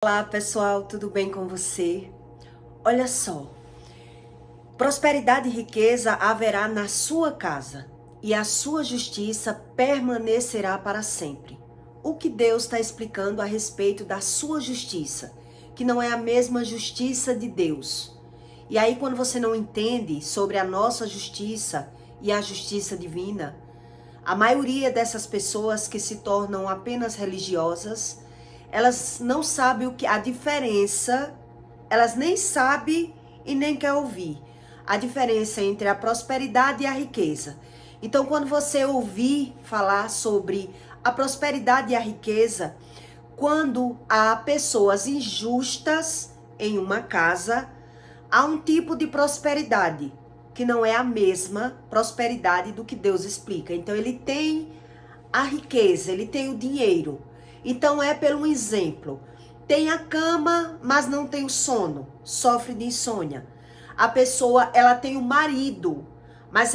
Olá pessoal, tudo bem com você? Olha só, prosperidade e riqueza haverá na sua casa e a sua justiça permanecerá para sempre. O que Deus está explicando a respeito da sua justiça, que não é a mesma justiça de Deus. E aí quando você não entende sobre a nossa justiça e a justiça divina, a maioria dessas pessoas que se tornam apenas religiosas, elas não sabem o que a diferença, elas nem sabem e nem quer ouvir a diferença entre a prosperidade e a riqueza. Então, quando você ouvir falar sobre a prosperidade e a riqueza, quando há pessoas injustas em uma casa, há um tipo de prosperidade que não é a mesma prosperidade do que Deus explica. Então, ele tem a riqueza, ele tem o dinheiro. Então é pelo exemplo. Tem a cama, mas não tem o sono, sofre de insônia. A pessoa, ela tem o marido, mas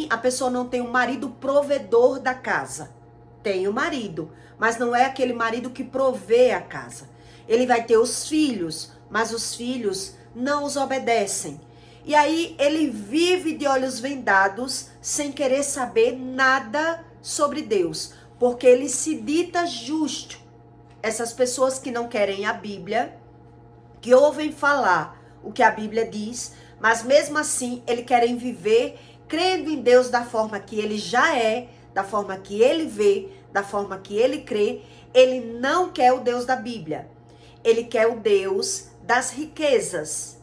a pessoa não tem o marido provedor da casa. Tem o marido, mas não é aquele marido que provê a casa. Ele vai ter os filhos, mas os filhos não os obedecem. E aí ele vive de olhos vendados, sem querer saber nada sobre Deus, porque ele se dita justo. Essas pessoas que não querem a Bíblia, que ouvem falar o que a Bíblia diz, mas mesmo assim eles querem viver crendo em Deus da forma que ele já é, da forma que ele vê, da forma que ele crê. Ele não quer o Deus da Bíblia, ele quer o Deus das riquezas.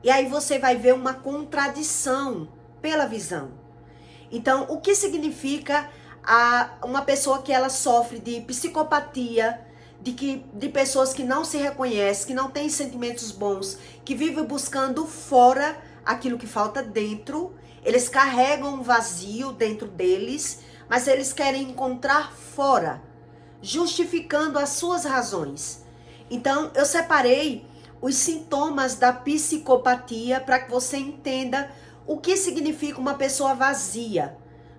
E aí você vai ver uma contradição pela visão. Então, o que significa uma pessoa que ela sofre de psicopatia, de pessoas que não se reconhecem, que não têm sentimentos bons, que vivem buscando fora aquilo que falta dentro. Eles carregam um vazio dentro deles, mas eles querem encontrar fora, justificando as suas razões. Então, eu separei os sintomas da psicopatia para que você entenda o que significa uma pessoa vazia.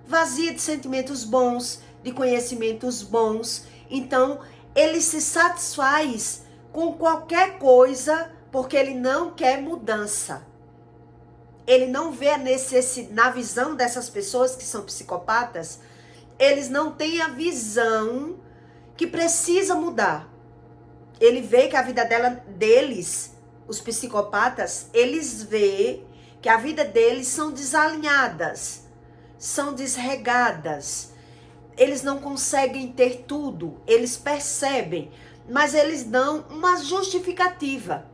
Vazia de sentimentos bons, de conhecimentos bons. Então, ele se satisfaz com qualquer coisa porque ele não quer mudança. Ele não vê a necessidade, na visão dessas pessoas que são psicopatas, eles não têm a visão que precisa mudar. Ele vê que a vida deles, os psicopatas, eles vê que a vida deles são desalinhadas, são desregadas. Eles não conseguem ter tudo, eles percebem, mas eles dão uma justificativa.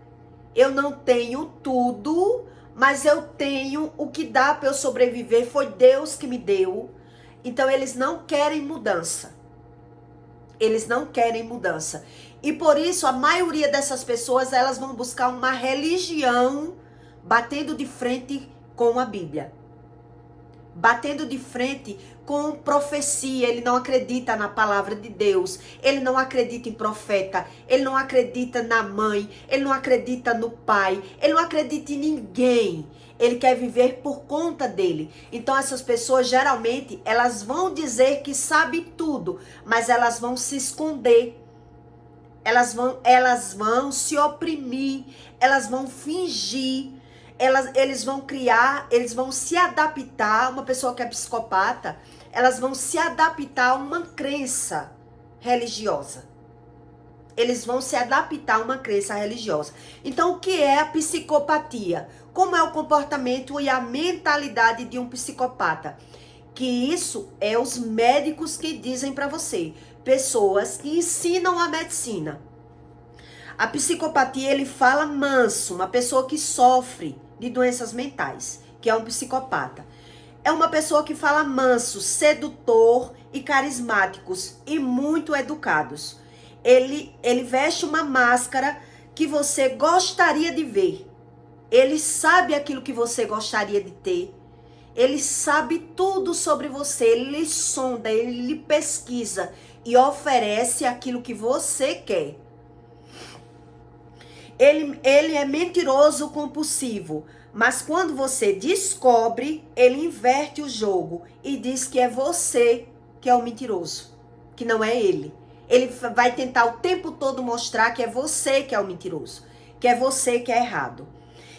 Eu não tenho tudo, mas eu tenho o que dá para eu sobreviver, foi Deus que me deu. Então eles não querem mudança. Eles não querem mudança. E por isso a maioria dessas pessoas, elas vão buscar uma religião batendo de frente com a Bíblia. Batendo de frente com profecia. Ele não acredita na palavra de Deus. Ele não acredita em profeta. Ele não acredita na mãe. Ele não acredita no pai. Ele não acredita em ninguém. Ele quer viver por conta dele. Então essas pessoas geralmente, elas vão dizer que sabem tudo, mas elas vão se esconder. Elas vão se oprimir, elas vão fingir, eles vão criar, eles vão se adaptar. Uma pessoa que é psicopata, elas vão se adaptar a uma crença religiosa. Eles vão se adaptar a uma crença religiosa. Então, o que é a psicopatia? Como é o comportamento e a mentalidade de um psicopata? Que isso é os médicos que dizem para você. Pessoas que ensinam a medicina. A psicopatia, ele fala manso, uma pessoa que sofre de doenças mentais, que é um psicopata. É uma pessoa que fala manso, sedutor e carismáticos e muito educados. Ele veste uma máscara que você gostaria de ver. Ele sabe aquilo que você gostaria de ter. Ele sabe tudo sobre você, ele lhe sonda, ele lhe pesquisa e oferece aquilo que você quer. Ele é mentiroso compulsivo, mas quando você descobre, ele inverte o jogo e diz que é você que é o mentiroso, que não é ele. Ele vai tentar o tempo todo mostrar que é você que é o mentiroso, que é você que é errado.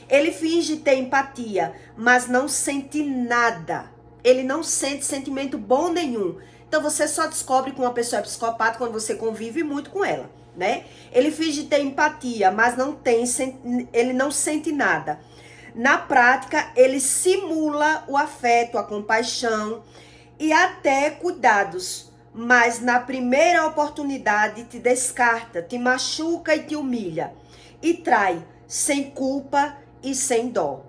Ele finge ter empatia, mas não sente nada. Ele não sente sentimento bom nenhum. Então você só descobre que uma pessoa é psicopata quando você convive muito com ela, né? Ele finge ter empatia, mas ele não sente nada. Na prática, ele simula o afeto, a compaixão e até cuidados. Mas na primeira oportunidade te descarta, te machuca e te humilha. E trai, sem culpa e sem dó.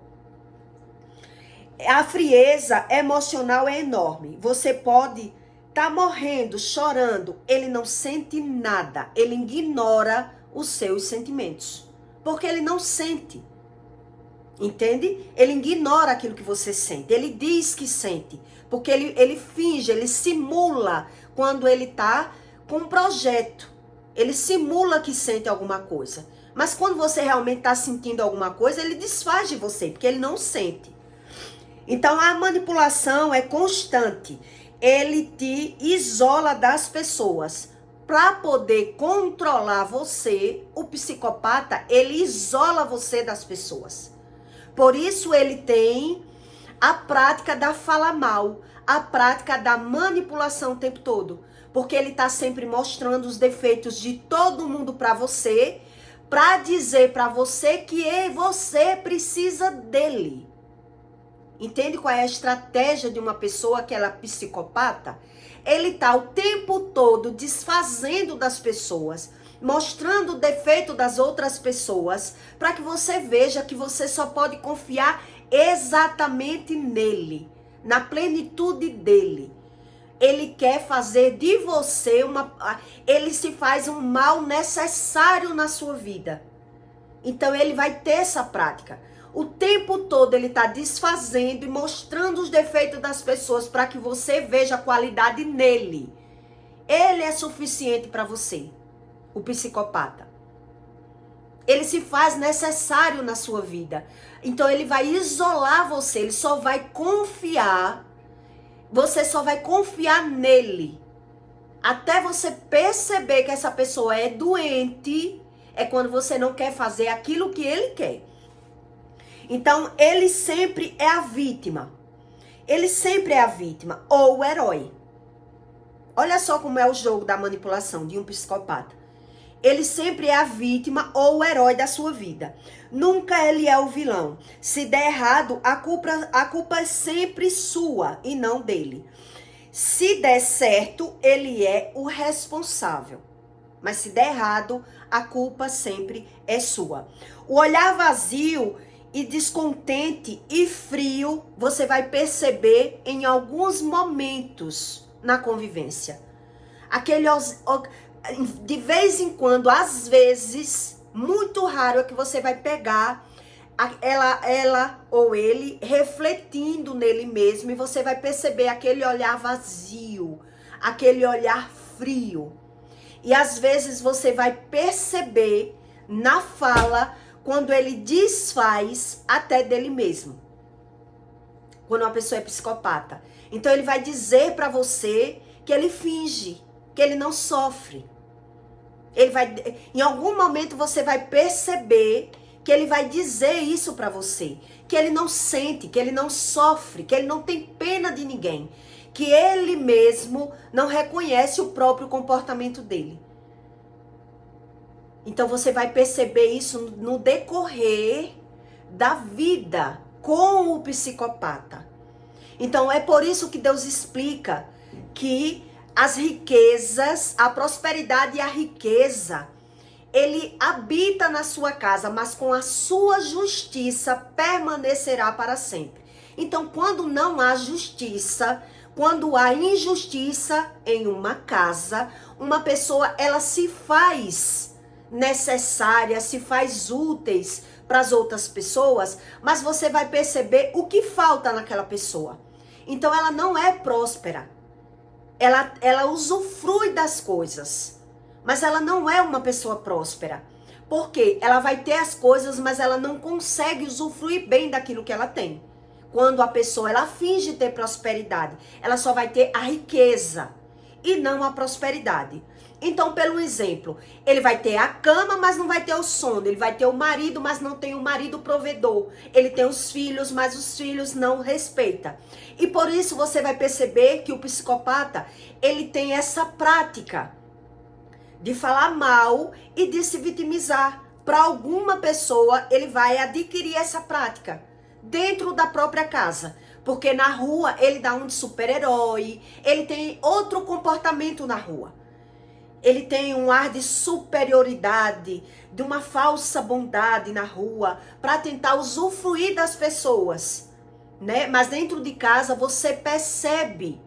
A frieza emocional é enorme. Você pode estar morrendo, chorando. Ele não sente nada. Ele ignora os seus sentimentos. Porque ele não sente. Entende? Ele ignora aquilo que você sente. Ele diz que sente. Porque ele finge, ele simula quando ele está com um projeto. Ele simula que sente alguma coisa. Mas quando você realmente está sentindo alguma coisa, ele desfaz de você, porque ele não sente. Então a manipulação é constante. Ele te isola das pessoas. Para poder controlar você, o psicopata, ele isola você das pessoas. Por isso ele tem a prática da fala mal, a prática da manipulação o tempo todo. Porque ele está sempre mostrando os defeitos de todo mundo para você, para dizer para você que você precisa dele. Entende qual é a estratégia de uma pessoa que ela é psicopata? Ele está o tempo todo desfazendo das pessoas, mostrando o defeito das outras pessoas, para que você veja que você só pode confiar exatamente nele, na plenitude dele. Ele quer fazer de você ele se faz um mal necessário na sua vida. Então ele vai ter essa prática. O tempo todo ele está desfazendo e mostrando os defeitos das pessoas para que você veja a qualidade nele. Ele é suficiente para você, o psicopata. Ele se faz necessário na sua vida. Então ele vai isolar você, ele só vai confiar. Você só vai confiar nele. Até você perceber que essa pessoa é doente, é quando você não quer fazer aquilo que ele quer. Então, ele sempre é a vítima. Ele sempre é a vítima ou o herói. Olha só como é o jogo da manipulação de um psicopata. Ele sempre é a vítima ou o herói da sua vida. Nunca ele é o vilão. Se der errado, a culpa é sempre sua e não dele. Se der certo, ele é o responsável. Mas se der errado, a culpa sempre é sua. O olhar vazio e descontente e frio, você vai perceber em alguns momentos na convivência. De vez em quando, às vezes, muito raro é que você vai pegar ela ou ele refletindo nele mesmo e você vai perceber aquele olhar vazio, aquele olhar frio. E às vezes você vai perceber na fala quando ele desfaz até dele mesmo. Quando uma pessoa é psicopata. Então ele vai dizer para você que ele finge, que ele não sofre. Em algum momento você vai perceber que ele vai dizer isso para você, que ele não sente, que ele não sofre, que ele não tem pena de ninguém, que ele mesmo não reconhece o próprio comportamento dele. Então você vai perceber isso no decorrer da vida com o psicopata. Então é por isso que Deus explica que as riquezas, a prosperidade e a riqueza, ele habita na sua casa, mas com a sua justiça permanecerá para sempre. Então, quando não há justiça, quando há injustiça em uma casa, uma pessoa, ela se faz necessária, se faz úteis para as outras pessoas, mas você vai perceber o que falta naquela pessoa. Então, ela não é próspera. Ela usufrui das coisas, mas ela não é uma pessoa próspera. Por quê? Ela vai ter as coisas, mas ela não consegue usufruir bem daquilo que ela tem. Quando a pessoa, ela finge ter prosperidade, ela só vai ter a riqueza e não a prosperidade. Então, pelo exemplo, ele vai ter a cama, mas não vai ter o sono. Ele vai ter o marido, mas não tem o marido provedor. Ele tem os filhos, mas os filhos não respeita. E por isso você vai perceber que o psicopata, ele tem essa prática de falar mal e de se vitimizar. Para alguma pessoa, ele vai adquirir essa prática dentro da própria casa. Porque na rua, ele dá um de super-herói, ele tem outro comportamento na rua. Ele tem um ar de superioridade, de uma falsa bondade na rua, para tentar usufruir das pessoas, né? Mas dentro de casa você percebe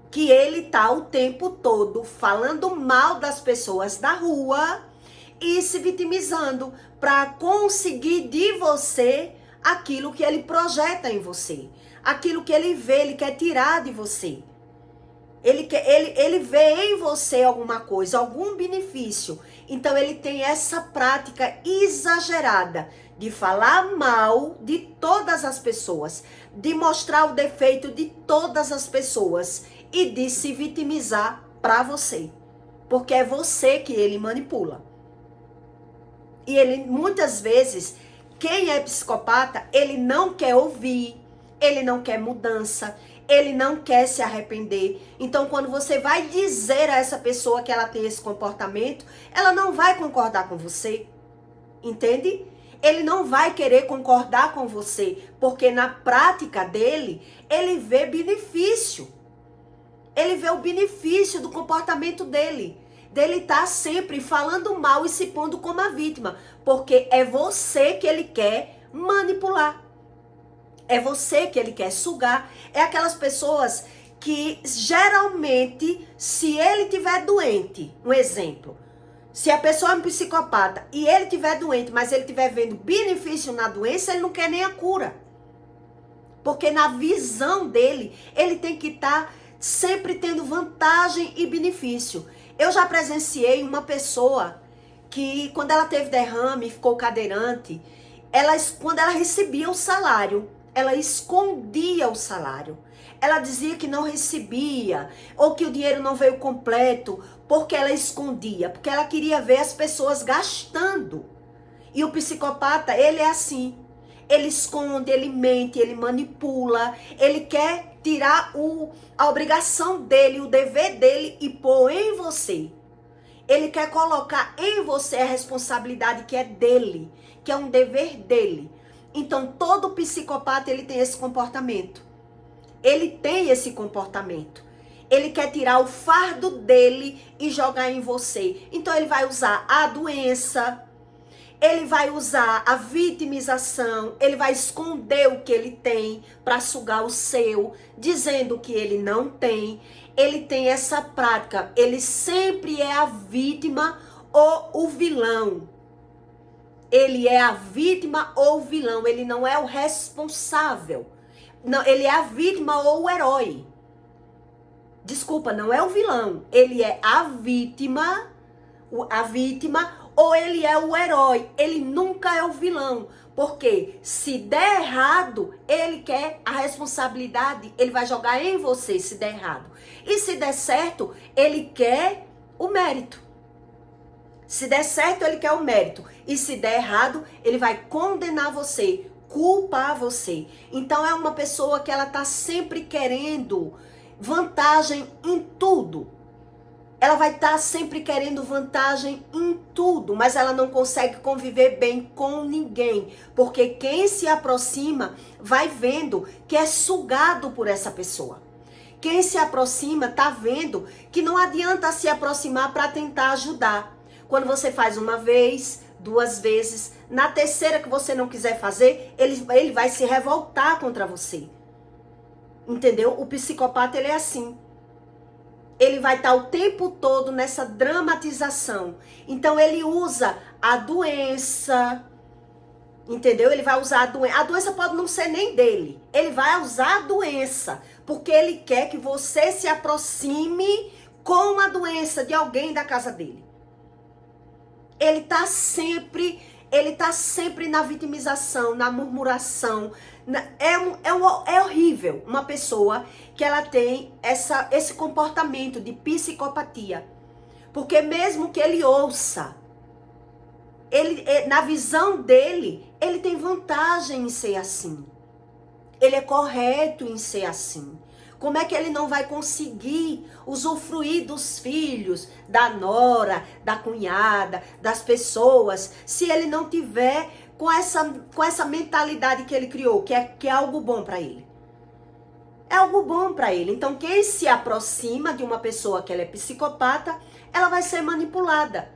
que ele tá o tempo todo falando mal das pessoas da rua e se vitimizando para conseguir de você aquilo que ele projeta em você, aquilo que ele vê, ele quer tirar de você. Ele vê em você alguma coisa, algum benefício. Então ele tem essa prática exagerada de falar mal de todas as pessoas, de mostrar o defeito de todas as pessoas e de se vitimizar para você. Porque é você que ele manipula. E ele, muitas vezes, quem é psicopata, ele não quer ouvir, ele não quer mudança, ele não quer se arrepender. Então, quando você vai dizer a essa pessoa que ela tem esse comportamento, ela não vai concordar com você. Entende? Ele não vai querer concordar com você, porque na prática dele, ele vê benefício. Ele vê o benefício do comportamento dele. Dele estar sempre falando mal e se pondo como a vítima. Porque é você que ele quer manipular. É você que ele quer sugar. É aquelas pessoas que geralmente, se ele tiver doente, um exemplo, se a pessoa é um psicopata e ele tiver doente, mas ele tiver vendo benefício na doença, ele não quer nem a cura. Porque na visão dele, ele tem que estar sempre tendo vantagem e benefício. Eu já presenciei uma pessoa que, quando ela teve derrame, ficou cadeirante, quando ela recebia o salário, ela escondia o salário. Ela dizia que não recebia, ou que o dinheiro não veio completo, porque ela escondia, porque ela queria ver as pessoas gastando. E o psicopata, ele é assim. Ele esconde, ele mente, ele manipula, ele quer tirar a obrigação dele, o dever dele e pôr em você. Ele quer colocar em você a responsabilidade que é dele, que é um dever dele. Então, todo psicopata, ele tem esse comportamento. Ele tem esse comportamento. Ele quer tirar o fardo dele e jogar em você. Então, ele vai usar a doença, ele vai usar a vitimização, ele vai esconder o que ele tem para sugar o seu, dizendo que ele não tem. Ele tem essa prática, ele sempre é a vítima ou o vilão. Ele é a vítima ou o vilão, ele não é o responsável. Não, ele é a vítima ou o herói. Desculpa, não é o vilão. Ele é a vítima ou ele é o herói. Ele nunca é o vilão. Porque se der errado, ele quer a responsabilidade, ele vai jogar em você se der errado. E se der certo, ele quer o mérito. Se der certo, ele quer o mérito. E se der errado, ele vai condenar você, culpar você. Então é uma pessoa que ela tá sempre querendo vantagem em tudo. Ela vai estar sempre querendo vantagem em tudo, mas ela não consegue conviver bem com ninguém. Porque quem se aproxima vai vendo que é sugado por essa pessoa. Quem se aproxima tá vendo que não adianta se aproximar para tentar ajudar. Quando você faz uma vez, 2 vezes, na terceira que você não quiser fazer, ele vai se revoltar contra você. Entendeu? O psicopata, ele é assim. Ele vai estar o tempo todo nessa dramatização. Então, ele usa a doença, entendeu? Ele vai usar a doença. A doença pode não ser nem dele. Ele vai usar a doença, porque ele quer que você se aproxime com a doença de alguém da casa dele. Ele tá sempre na vitimização, na murmuração. É horrível uma pessoa que ela tem esse comportamento de psicopatia. Porque mesmo que ele ouça, na visão dele, ele tem vantagem em ser assim. Ele é correto em ser assim. Como é que ele não vai conseguir usufruir dos filhos, da nora, da cunhada, das pessoas, se ele não tiver com essa mentalidade que ele criou, que é algo bom para ele? É algo bom para ele. Então, quem se aproxima de uma pessoa que ela é psicopata, ela vai ser manipulada.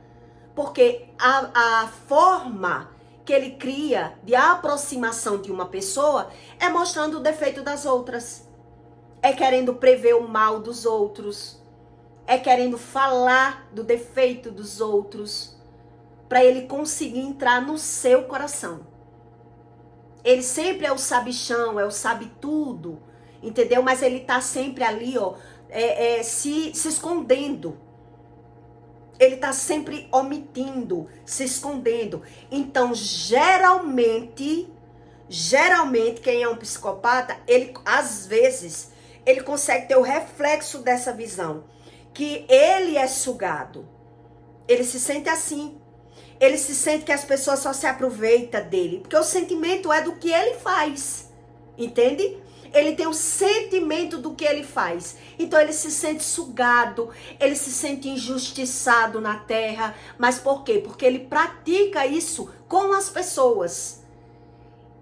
Porque a forma que ele cria de aproximação de uma pessoa é mostrando o defeito das outras. É querendo prever o mal dos outros. É querendo falar do defeito dos outros. Para ele conseguir entrar no seu coração. Ele sempre é o sabichão, é o sabe-tudo. Entendeu? Mas ele tá sempre ali, ó, se escondendo. Ele tá sempre omitindo, se escondendo. Então, geralmente, quem é um psicopata, ele, às vezes, ele consegue ter o reflexo dessa visão. Que ele é sugado. Ele se sente assim. Ele se sente que as pessoas só se aproveitam dele. Porque o sentimento é do que ele faz. Entende? Ele tem o sentimento do que ele faz. Então ele se sente sugado, ele se sente injustiçado na terra. Mas por quê? Porque ele pratica isso com as pessoas.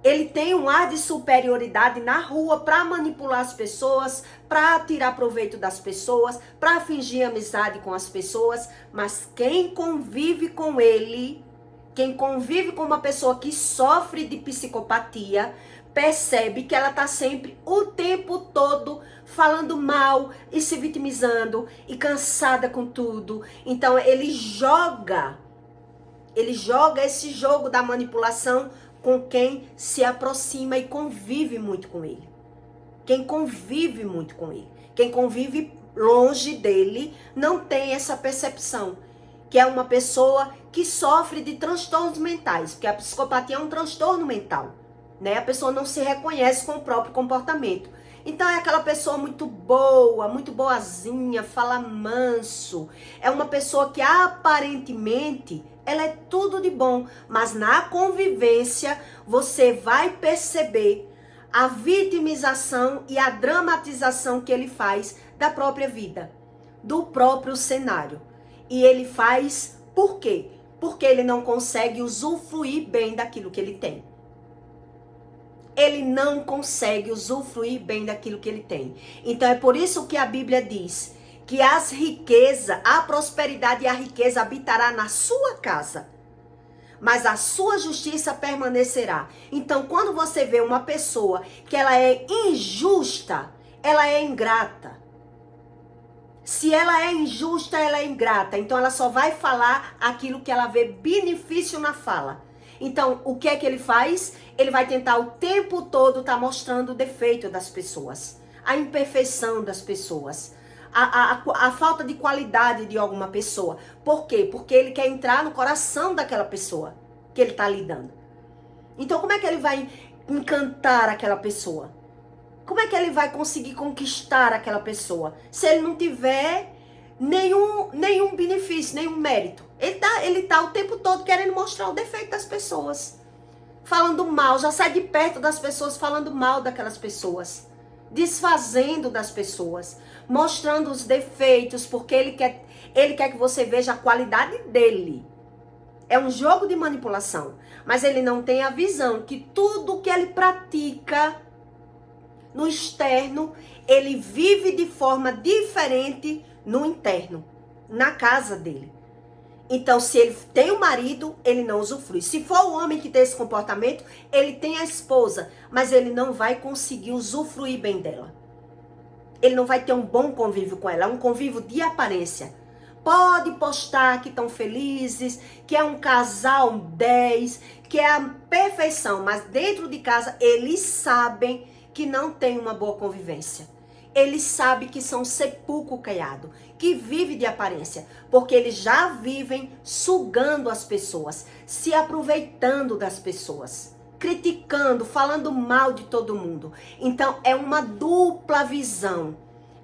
Ele tem um ar de superioridade na rua para manipular as pessoas, para tirar proveito das pessoas, para fingir amizade com as pessoas. Mas quem convive com ele, quem convive com uma pessoa que sofre de psicopatia, percebe que ela tá sempre, o tempo todo, falando mal e se vitimizando e cansada com tudo. Então ele joga esse jogo da manipulação com quem se aproxima e convive muito com ele. Quem convive muito com ele. Quem convive longe dele não tem essa percepção. Que é uma pessoa que sofre de transtornos mentais. Porque a psicopatia é um transtorno mental. Né? A pessoa não se reconhece com o próprio comportamento. Então é aquela pessoa muito boa, muito boazinha, fala manso. É uma pessoa que aparentemente ela é tudo de bom, mas na convivência você vai perceber a vitimização e a dramatização que ele faz da própria vida, do próprio cenário. E ele faz por quê? Porque ele não consegue usufruir bem daquilo que ele tem. Ele não consegue usufruir bem daquilo que ele tem. Então é por isso que a Bíblia diz que as riquezas, a prosperidade e a riqueza habitará na sua casa, mas a sua justiça permanecerá. Então quando você vê uma pessoa que ela é injusta, ela é ingrata. Se ela é injusta, ela é ingrata. Então ela só vai falar aquilo que ela vê benefício na fala. Então, o que é que ele faz? Ele vai tentar o tempo todo estar mostrando o defeito das pessoas, a imperfeição das pessoas, a falta de qualidade de alguma pessoa. Por quê? Porque ele quer entrar no coração daquela pessoa que ele está lidando. Então, como é que ele vai encantar aquela pessoa? Como é que ele vai conseguir conquistar aquela pessoa se ele não tiver nenhum benefício, nenhum mérito? Ele tá o tempo todo querendo mostrar o defeito das pessoas. Falando mal, já sai de perto das pessoas falando mal daquelas pessoas. Desfazendo das pessoas. Mostrando os defeitos, porque ele quer que você veja a qualidade dele. É um jogo de manipulação. Mas ele não tem a visão que tudo que ele pratica no externo, ele vive de forma diferente no interno, na casa dele. Então, se ele tem um marido, ele não usufrui. Se for o homem que tem esse comportamento, ele tem a esposa, mas ele não vai conseguir usufruir bem dela. Ele não vai ter um bom convívio com ela, é um convívio de aparência. Pode postar que estão felizes, que é um casal 10, que é a perfeição, mas dentro de casa eles sabem que não tem uma boa convivência. Eles sabem que são sepulcro caiado, que vive de aparência, porque eles já vivem sugando as pessoas, se aproveitando das pessoas, criticando, falando mal de todo mundo. Então é uma dupla visão,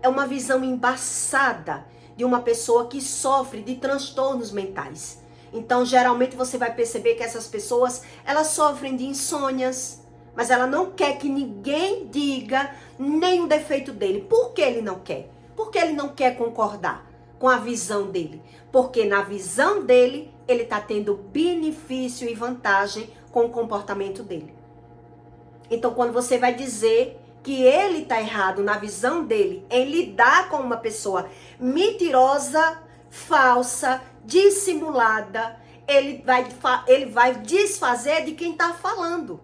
é uma visão embaçada de uma pessoa que sofre de transtornos mentais. Então, geralmente você vai perceber que essas pessoas, elas sofrem de insônias, mas ela não quer que ninguém diga nenhum defeito dele. Por que ele não quer? Porque ele não quer concordar com a visão dele. Porque na visão dele, ele está tendo benefício e vantagem com o comportamento dele. Então, quando você vai dizer que ele está errado na visão dele em lidar com uma pessoa mentirosa, falsa, dissimulada, ele vai desfazer de quem está falando.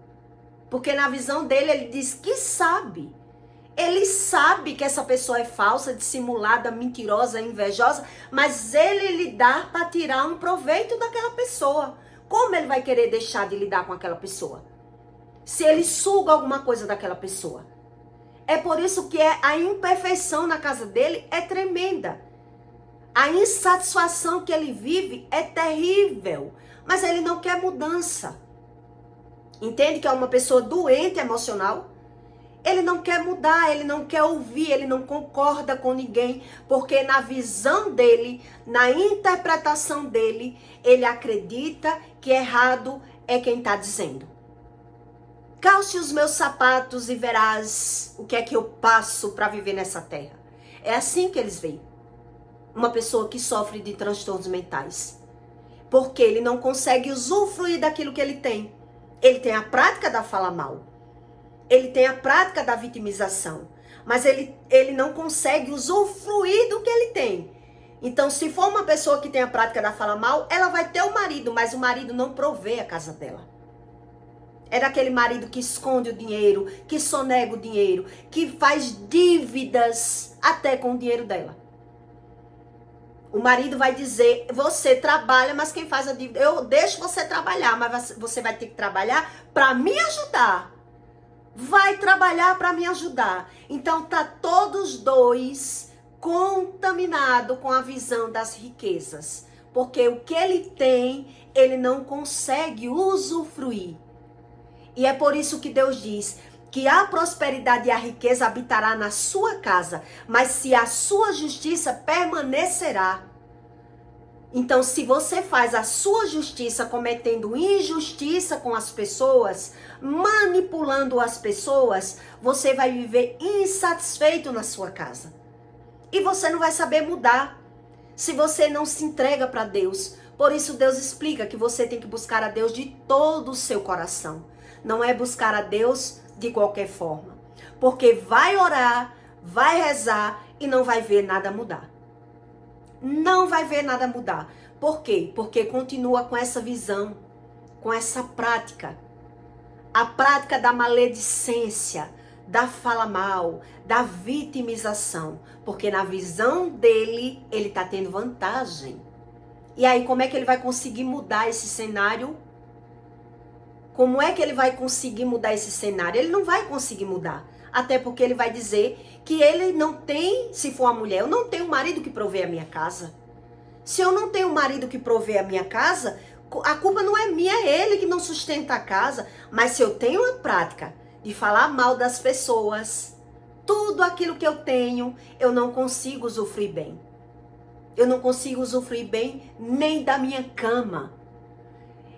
Porque na visão dele, ele diz que sabe. Ele sabe que essa pessoa é falsa, dissimulada, mentirosa, invejosa, mas ele lidar para tirar um proveito daquela pessoa. Como ele vai querer deixar de lidar com aquela pessoa? Se ele suga alguma coisa daquela pessoa. É por isso que a imperfeição na casa dele é tremenda. A insatisfação que ele vive é terrível, mas ele não quer mudança. Entende que é uma pessoa doente emocional? Ele não quer mudar, ele não quer ouvir, ele não concorda com ninguém, porque na visão dele, na interpretação dele, ele acredita que errado é quem está dizendo. Calce os meus sapatos e verás o que é que eu passo para viver nessa terra. É assim que eles veem uma pessoa que sofre de transtornos mentais. Porque ele não consegue usufruir daquilo que ele tem. Ele tem a prática da fala mal. Ele tem a prática da vitimização. Mas ele não consegue usufruir do que ele tem. Então, se for uma pessoa que tem a prática da fala mal, ela vai ter o marido, mas o marido não provê a casa dela. É daquele marido que esconde o dinheiro, que sonega o dinheiro, que faz dívidas até com o dinheiro dela. O marido vai dizer, você trabalha, mas quem faz a dívida? Eu deixo você trabalhar, mas você vai ter que trabalhar para me ajudar. Vai trabalhar para me ajudar. Então tá todos dois contaminados com a visão das riquezas. Porque o que ele tem, ele não consegue usufruir. E é por isso que Deus diz que a prosperidade e a riqueza habitará na sua casa, mas se a sua justiça permanecerá. Então, se você faz a sua justiça cometendo injustiça com as pessoas, manipulando as pessoas, você vai viver insatisfeito na sua casa. E você não vai saber mudar se você não se entrega para Deus. Por isso Deus explica que você tem que buscar a Deus de todo o seu coração. Não é buscar a Deus de qualquer forma. Porque vai orar, vai rezar e não vai ver nada mudar. Não vai ver nada mudar. Por quê? Porque continua com essa visão, com essa prática. A prática da maledicência, da fala mal, da vitimização. Porque na visão dele, ele está tendo vantagem. E aí, como é que ele vai conseguir mudar esse cenário? Como é que ele vai conseguir mudar esse cenário? Ele não vai conseguir mudar. Até porque ele vai dizer que ele não tem, se for uma mulher, eu não tenho um marido que provê a minha casa. Se eu não tenho um marido que provê a minha casa, a culpa não é minha, é ele que não sustenta a casa. Mas se eu tenho a prática de falar mal das pessoas, tudo aquilo que eu tenho, eu não consigo usufruir bem. Eu não consigo usufruir bem nem da minha cama.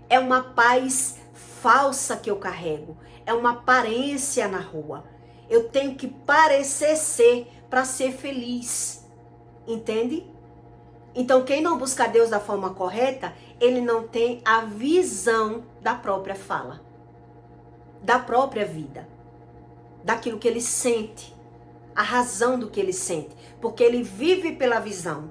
É uma paz falsa que eu carrego. É uma aparência na rua. Eu tenho que parecer ser para ser feliz. Entende? Então, quem não busca Deus da forma correta, ele não tem a visão da própria fala, da própria vida, daquilo que ele sente, a razão do que ele sente, porque ele vive pela visão.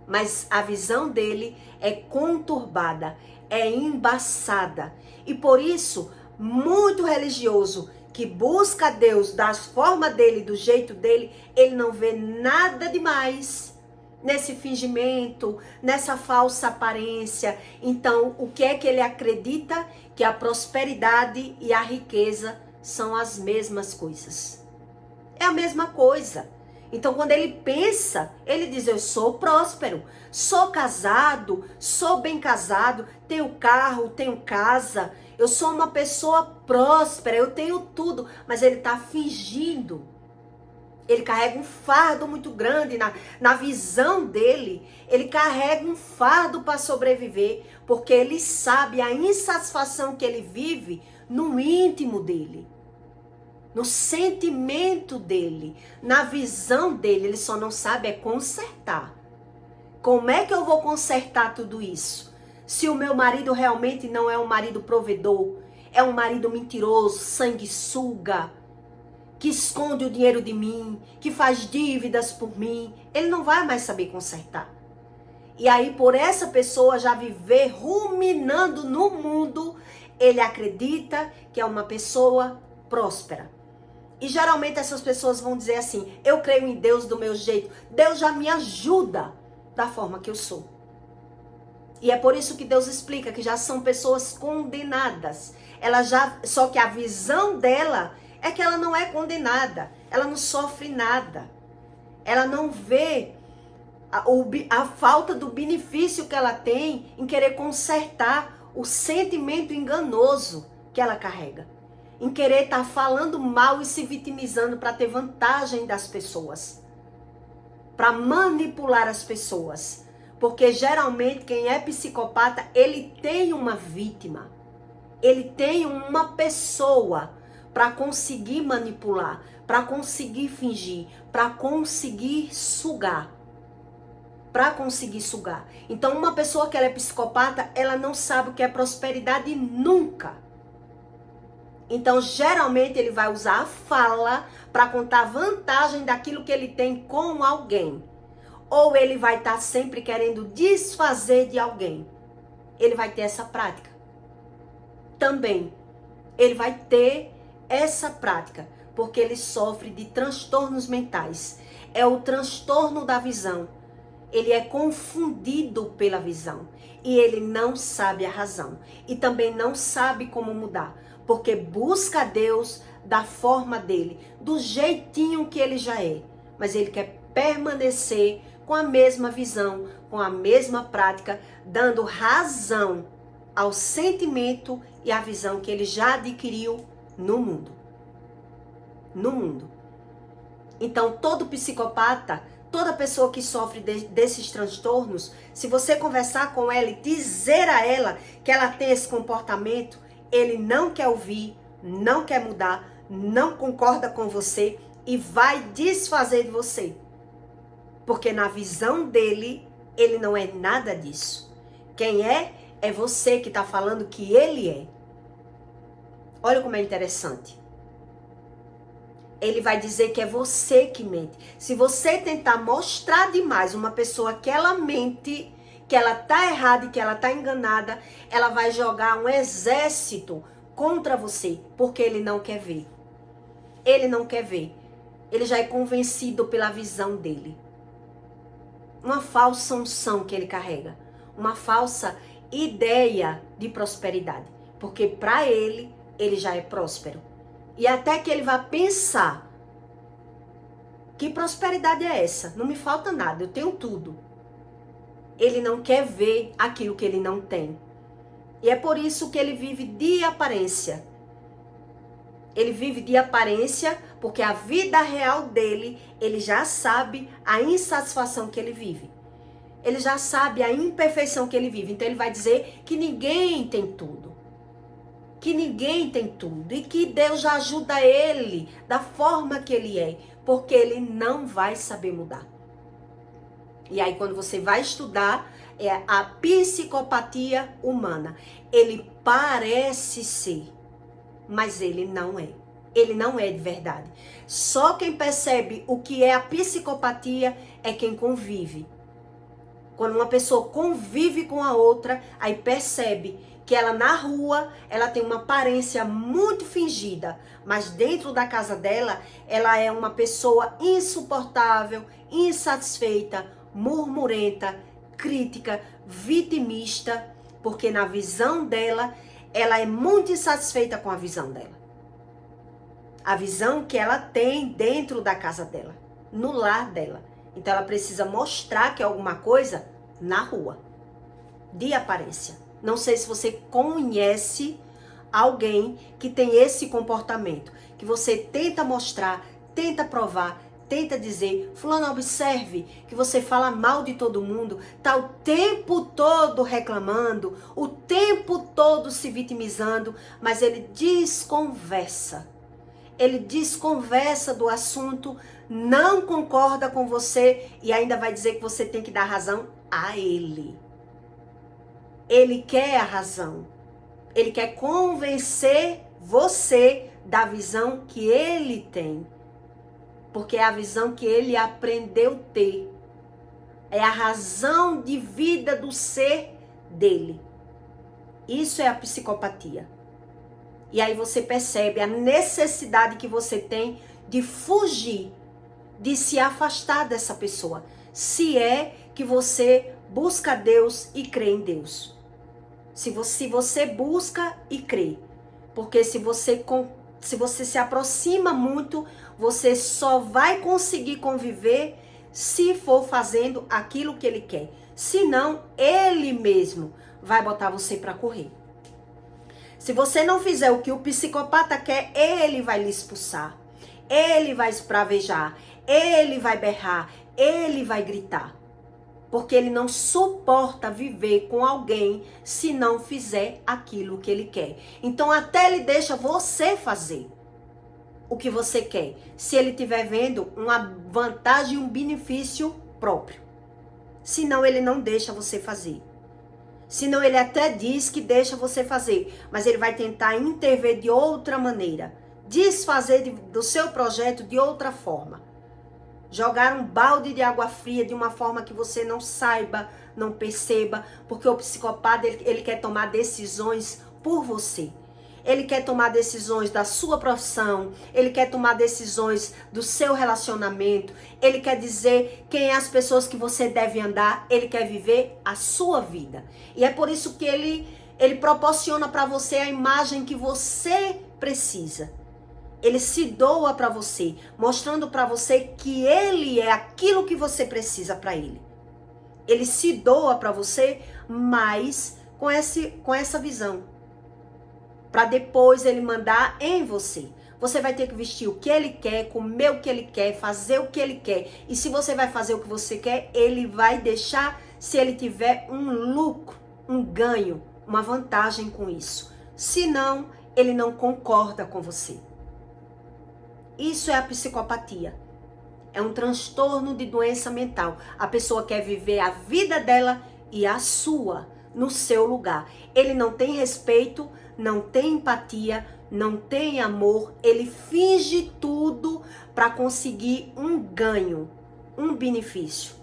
Mas a visão dele é conturbada, é embaçada. E por isso, muito religioso que busca Deus da forma dele, do jeito dele, ele não vê nada demais nesse fingimento, nessa falsa aparência. Então, o que é que ele acredita? Que a prosperidade e a riqueza são as mesmas coisas. É a mesma coisa. Então, quando ele pensa, ele diz, eu sou próspero, sou casado, sou bem casado, tenho carro, tenho casa, eu sou uma pessoa próspera, eu tenho tudo, mas ele está fingindo. Ele carrega um fardo muito grande na visão dele. Ele carrega um fardo para sobreviver, porque ele sabe a insatisfação que ele vive no íntimo dele, no sentimento dele, na visão dele. Ele só não sabe é consertar. Como é que eu vou consertar tudo isso? Se o meu marido realmente não é um marido provedor, é um marido mentiroso, sanguessuga, que esconde o dinheiro de mim, que faz dívidas por mim, ele não vai mais saber consertar. E aí, por essa pessoa já viver ruminando no mundo, ele acredita que é uma pessoa próspera. E geralmente essas pessoas vão dizer assim: eu creio em Deus do meu jeito, Deus já me ajuda da forma que eu sou. E é por isso que Deus explica que já são pessoas condenadas. Só que a visão dela é que ela não é condenada, ela não sofre nada, ela não vê a falta do benefício que ela tem em querer consertar o sentimento enganoso que ela carrega, em querer estar falando mal e se vitimizando para ter vantagem das pessoas, para manipular as pessoas, porque geralmente quem é psicopata, ele tem uma vítima, ele tem uma pessoa para conseguir manipular, para conseguir fingir, para conseguir sugar. Então, uma pessoa que ela é psicopata, ela não sabe o que é prosperidade nunca. Então, geralmente, ele vai usar a fala para contar vantagem daquilo que ele tem com alguém. Ou ele vai estar sempre querendo desfazer de alguém. Ele vai ter essa prática. Também, ele vai ter essa prática, porque ele sofre de transtornos mentais. É o transtorno da visão. Ele é confundido pela visão. E ele não sabe a razão. E também não sabe como mudar. Porque busca Deus da forma dele, do jeitinho que ele já é. Mas ele quer permanecer com a mesma visão, com a mesma prática, dando razão ao sentimento e à visão que ele já adquiriu no mundo. No mundo. Então, todo psicopata, toda pessoa que sofre desses transtornos, se você conversar com ela e dizer a ela que ela tem esse comportamento, ele não quer ouvir, não quer mudar, não concorda com você e vai desfazer de você. Porque na visão dele, ele não é nada disso. Quem é você que está falando que ele é. Olha como é interessante. Ele vai dizer que é você que mente. Se você tentar mostrar demais uma pessoa que ela mente, que ela tá errada e que ela tá enganada, ela vai jogar um exército contra você, porque ele não quer ver. Ele não quer ver. Ele já é convencido pela visão dele. Uma falsa unção que ele carrega. Uma falsa ideia de prosperidade. Porque para ele já é próspero. E até que ele vai pensar: que prosperidade é essa? Não me falta nada, eu tenho tudo. Ele não quer ver aquilo que ele não tem. E é por isso que ele vive de aparência. Ele vive de aparência porque a vida real dele, ele já sabe a insatisfação que ele vive. Ele já sabe a imperfeição que ele vive. Então ele vai dizer que ninguém tem tudo. Que ninguém tem tudo. E que Deus já ajuda ele da forma que ele é. Porque ele não vai saber mudar. E aí quando você vai estudar a psicopatia humana, ele parece ser, mas ele não é. Ele não é de verdade. Só quem percebe o que é a psicopatia é quem convive. Quando uma pessoa convive com a outra, aí percebe que ela na rua, ela tem uma aparência muito fingida, mas dentro da casa dela, ela é uma pessoa insuportável, insatisfeita, murmurenta, crítica, vitimista, porque na visão dela, ela é muito insatisfeita com a visão dela. A visão que ela tem dentro da casa dela, no lar dela. Então ela precisa mostrar que é alguma coisa na rua, de aparência. Não sei se você conhece alguém que tem esse comportamento, que você tenta mostrar, tenta provar, tenta dizer, fulano, observe que você fala mal de todo mundo, tá o tempo todo reclamando, o tempo todo se vitimizando, mas ele desconversa. Ele desconversa do assunto, não concorda com você e ainda vai dizer que você tem que dar razão a ele. Ele quer a razão. Ele quer convencer você da visão que ele tem. Porque é a visão que ele aprendeu a ter. É a razão de vida do ser dele. Isso é a psicopatia. E aí você percebe a necessidade que você tem de fugir, de se afastar dessa pessoa. Se é que você busca Deus e crê em Deus. Se você busca e crê. Porque se você se aproxima muito, você só vai conseguir conviver se for fazendo aquilo que ele quer. Senão, ele mesmo vai botar você para correr. Se você não fizer o que o psicopata quer, ele vai lhe expulsar. Ele vai espravejar. Ele vai berrar. Ele vai gritar. Porque ele não suporta viver com alguém se não fizer aquilo que ele quer. Então até ele deixa você fazer o que você quer, se ele estiver vendo uma vantagem, um benefício próprio. Senão ele não deixa você fazer. Senão ele até diz que deixa você fazer, mas ele vai tentar intervir de outra maneira, desfazer do seu projeto de outra forma. Jogar um balde de água fria de uma forma que você não saiba, não perceba, porque o psicopata ele quer tomar decisões por você. Ele quer tomar decisões da sua profissão, ele quer tomar decisões do seu relacionamento, ele quer dizer quem é as pessoas que você deve andar, ele quer viver a sua vida. E é por isso que ele proporciona para você a imagem que você precisa. Ele se doa para você, mostrando para você que ele é aquilo que você precisa para ele. Ele se doa para você, mas com essa visão. Para depois ele mandar em você. Você vai ter que vestir o que ele quer, comer o que ele quer, fazer o que ele quer. E se você vai fazer o que você quer, ele vai deixar se ele tiver um lucro, um ganho, uma vantagem com isso. Senão, ele não concorda com você. Isso é a psicopatia. É um transtorno de doença mental. A pessoa quer viver a vida dela e a sua no seu lugar. Ele não tem respeito, não tem empatia, não tem amor. Ele finge tudo para conseguir um ganho, um benefício.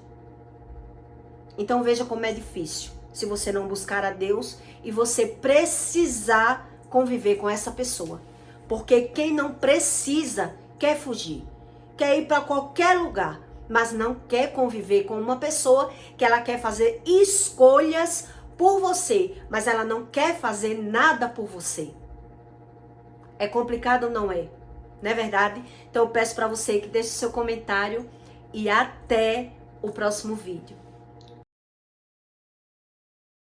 Então veja como é difícil se você não buscar a Deus e você precisar conviver com essa pessoa. Porque quem não precisa quer fugir, quer ir para qualquer lugar, mas não quer conviver com uma pessoa que ela quer fazer escolhas por você, mas ela não quer fazer nada por você. É complicado ou não é? Não é verdade? Então eu peço para você que deixe seu comentário e até o próximo vídeo.